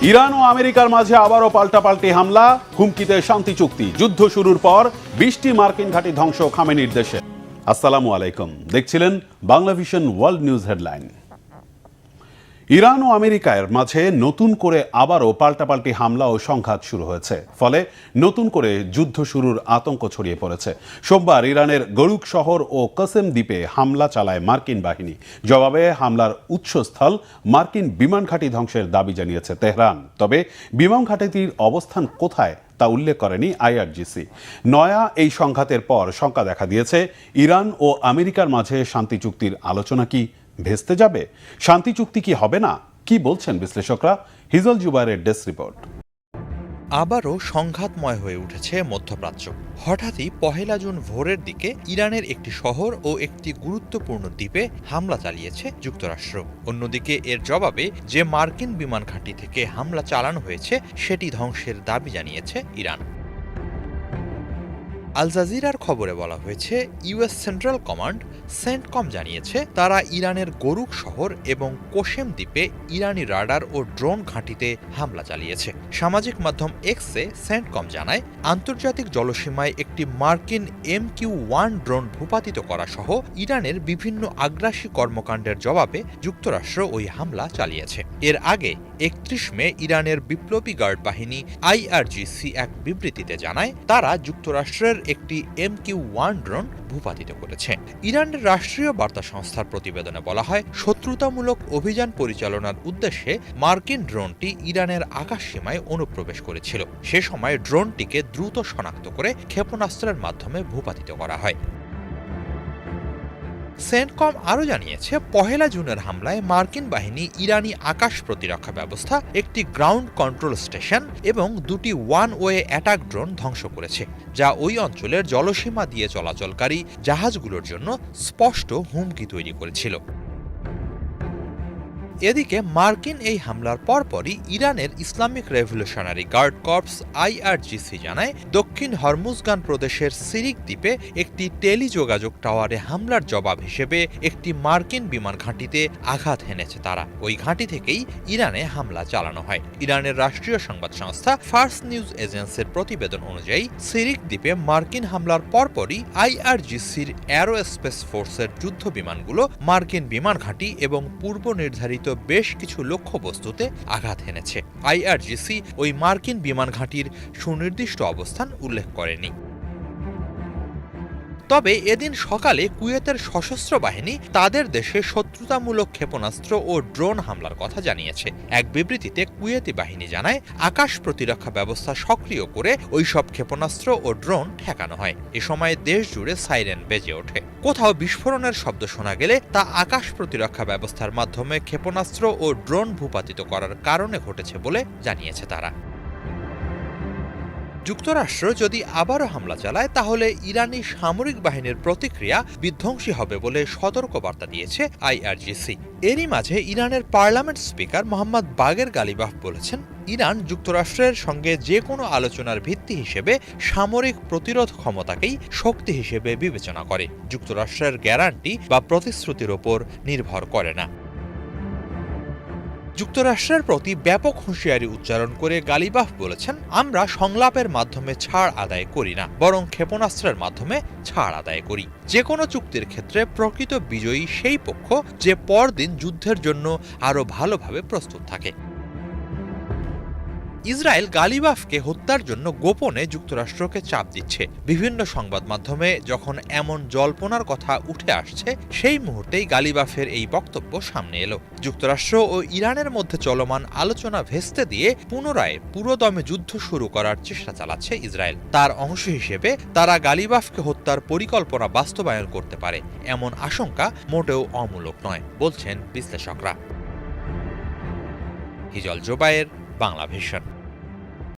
Iran ও আমেরিকার মাঝে আবারও পাল্টাপাল্টি হামলা, হুমকিতে শান্তি চুক্তি। যুদ্ধ শুরুর পর 20টি মার্কিন ঘাঁটি ধ্বংস খামেনির দেশে। আসসালামু আলাইকুম, দেখছিলেন Bangla vision world news headline. Iran ও আমেরিকার মাঝে নতুন করে আবারও পাল্টাপাল্টি হামলা ও সংঘাত শুরু হয়েছে, ফলে নতুন করে যুদ্ধ শুরুর আতঙ্ক ছড়িয়ে পড়েছে। সোমবার ইরানের গরুক শহর ও কসেম দ্বীপে হামলা চালায় মার্কিন বাহিনী। জবাবে হামলার উৎসস্থল মার্কিন বিমান ঘাঁটি ধ্বংসের দাবি জানিয়েছে তেহরান। তবে বিমান ঘাঁটিটির অবস্থান কোথায় তা উল্লেখ করেনি আইআরজিসি। নয়া এই সংঘাতের পর শঙ্কা দেখা দিয়েছে, ইরান ও আমেরিকার মাঝে শান্তি চুক্তির আলোচনা কি ভেস্তে যাবে? শান্তি চুক্তি কি হবে না? কি বলছেন বিশ্লেষকরা? হিজল জুবাইরের ডেস্ক রিপোর্ট। আবারও সংঘাতময় হয়ে উঠেছে মধ্যপ্রাচ্য। হঠাৎই 1 জুন ভোরের দিকে ইরানের একটি শহর ও একটি গুরুত্বপূর্ণ দ্বীপে হামলা চালিয়েছে যুক্তরাষ্ট্র। অন্যদিকে এর জবাবে যে মার্কিন বিমান ঘাঁটি থেকে হামলা চালানো হয়েছে সেটি ধ্বংসের দাবি জানিয়েছে ইরান। আল জাজিরার খবরে বলা হয়েছে, ইউএস সেন্ট্রাল কমান্ড সেন্টকম জানিয়েছে তারা ইরানের গরুক শহর এবং কোশেম দ্বীপে ইরানি রাডার ও ড্রোন ঘাঁটিতে হামলা চালিয়েছে। সামাজিক মাধ্যম এক্সে সেন্টকম জানায়, আন্তর্জাতিক জলসীমায় একটি মার্কিন MQ-1 ড্রোন ভূপাতিত করা সহ ইরানের বিভিন্ন আগ্রাসী কর্মকাণ্ডের জবাবে যুক্তরাষ্ট্র ওই হামলা চালিয়েছে। এর আগে 31 মে ইরানের বিপ্লবী গার্ড বাহিনী আইআরজিসি এক বিবৃতিতে জানায় তারা যুক্তরাষ্ট্রের একটি MQ-1 ড্রোন ভূপাতিত করেছে। ইরানের রাষ্ট্রীয় বার্তা সংস্থার প্রতিবেদনে বলা হয়, শত্রুতামূলক অভিযান পরিচালনার উদ্দেশ্যে মার্কিন ড্রোনটি ইরানের আকাশসীমায় অনুপ্রবেশ করেছিল। সে সময় ড্রোনটিকে দ্রুত শনাক্ত করে ক্ষেপণাস্ত্রের মাধ্যমে ভূপাতিত করা হয়। সেন্টকম আরও জানিয়েছে, 1 জুনের হামলায় মার্কিন বাহিনী ইরানি আকাশ প্রতিরক্ষা ব্যবস্থা, একটি গ্রাউন্ড কন্ট্রোল স্টেশন এবং 2টি ওয়ান ওয়ে অ্যাটাক ড্রোন ধ্বংস করেছে, যা ওই অঞ্চলের জলসীমা দিয়ে চলাচলকারী জাহাজগুলোর জন্য স্পষ্ট হুমকি তৈরি করেছিল। এদিকে মার্কিন এই হামলার পরপরই ইরানের Islamic revolutionary guard corps IRGC জানায়, দক্ষিণ হরমুজগান প্রদেশের সিরিক দ্বীপে একটি টেলিযোগাযোগ টাওয়ারে হামলার জবাব হিসেবে একটি মার্কিন বিমান ঘাঁটিতে আঘাত হেনেছে তারা। ওই ঘাঁটি থেকেই ইরানে হামলা চালানো হয়। ইরানের রাষ্ট্রীয় সংবাদ সংস্থা ফার্স নিউজ এজেন্সির প্রতিবেদন অনুযায়ী, সিরিক দ্বীপে মার্কিন হামলার পরপরই আইআরজিসির অ্যারোস্পেস ফোর্সের যুদ্ধ বিমানগুলো মার্কিন বিমান ঘাঁটি এবং পূর্ব নির্ধারিত বেশ কিছু লক্ষ্যবস্তুতে আঘাত হেনেছে। আইআরজিসি ওই মার্কিন বিমান ঘাঁটির সুনির্দিষ্ট অবস্থান উল্লেখ করেনি। তবে এদিন সকালে কুয়েতের সশস্ত্র বাহিনী তাদের দেশে শত্রুতামূলক ক্ষেপণাস্ত্র ও ড্রোন হামলার কথা জানিয়েছে। এক বিবৃতিতে কুয়েতি বাহিনী জানায়, আকাশ প্রতিরক্ষা ব্যবস্থা সক্রিয় করে ওইসব ক্ষেপণাস্ত্র ও ড্রোন ঠেকানো হয়। এ সময় দেশ জুড়ে সাইরেন বেজে ওঠে। কোথাও বিস্ফোরণের শব্দ শোনা গেলে তা আকাশ প্রতিরক্ষা ব্যবস্থার মাধ্যমে ক্ষেপণাস্ত্র ও ড্রোন ভূপাতিত করার কারণে ঘটেছে বলে জানিয়েছে তারা। যুক্তরাষ্ট্র যদি আবারও হামলা চালায় তাহলে ইরানি সামরিক বাহিনীর প্রতিক্রিয়া বিধ্বংসী হবে বলে সতর্কবার্তা দিয়েছে আইআরজিসি। এরই মাঝে ইরানের পার্লামেন্ট স্পিকার মোহাম্মদ বাগের গালিবাফ বলেছেন, ইরান যুক্তরাষ্ট্রের সঙ্গে যে কোনো আলোচনার ভিত্তি হিসেবে সামরিক প্রতিরোধ ক্ষমতাকেই শক্তি হিসেবে বিবেচনা করে, যুক্তরাষ্ট্রের গ্যারান্টি বা প্রতিশ্রুতির ওপর নির্ভর করে না। যুক্তরাষ্ট্রের প্রতি ব্যাপক হুঁশিয়ারি উচ্চারণ করে গালিবাফ বলেছেন, আমরা সংলাপের মাধ্যমে ছাড় আদায় করি না, বরং ক্ষেপণাস্ত্রের মাধ্যমে ছাড় আদায় করি। যে কোনো চুক্তির ক্ষেত্রে প্রকৃত বিজয়ী সেই পক্ষ যে পরদিন যুদ্ধের জন্য আরও ভালোভাবে প্রস্তুত থাকে। ইসরায়েল গালিবাফকে হত্যার জন্য গোপনে যুক্তরাষ্ট্রকে চাপ দিচ্ছে। বিভিন্ন সংবাদ মাধ্যমে যখন এমন জল্পনার কথা উঠে আসছে, সেই মুহূর্তেই গালিবাফের এই বক্তব্য সামনে এলো। যুক্তরাষ্ট্র ও ইরানের মধ্যে চলমান আলোচনা ভেস্তে দিয়ে পুনরায় পুরোদমে যুদ্ধ শুরু করার চেষ্টা চালাচ্ছে ইসরায়েল। তার অংশ হিসেবে তারা গালিবাফকে হত্যার পরিকল্পনা বাস্তবায়ন করতে পারে, এমন আশঙ্কা মোটেও অমূলক নয় বলছেন বিশ্লেষকরা। হিজল জুবায়ের, বাংলা ভিশন।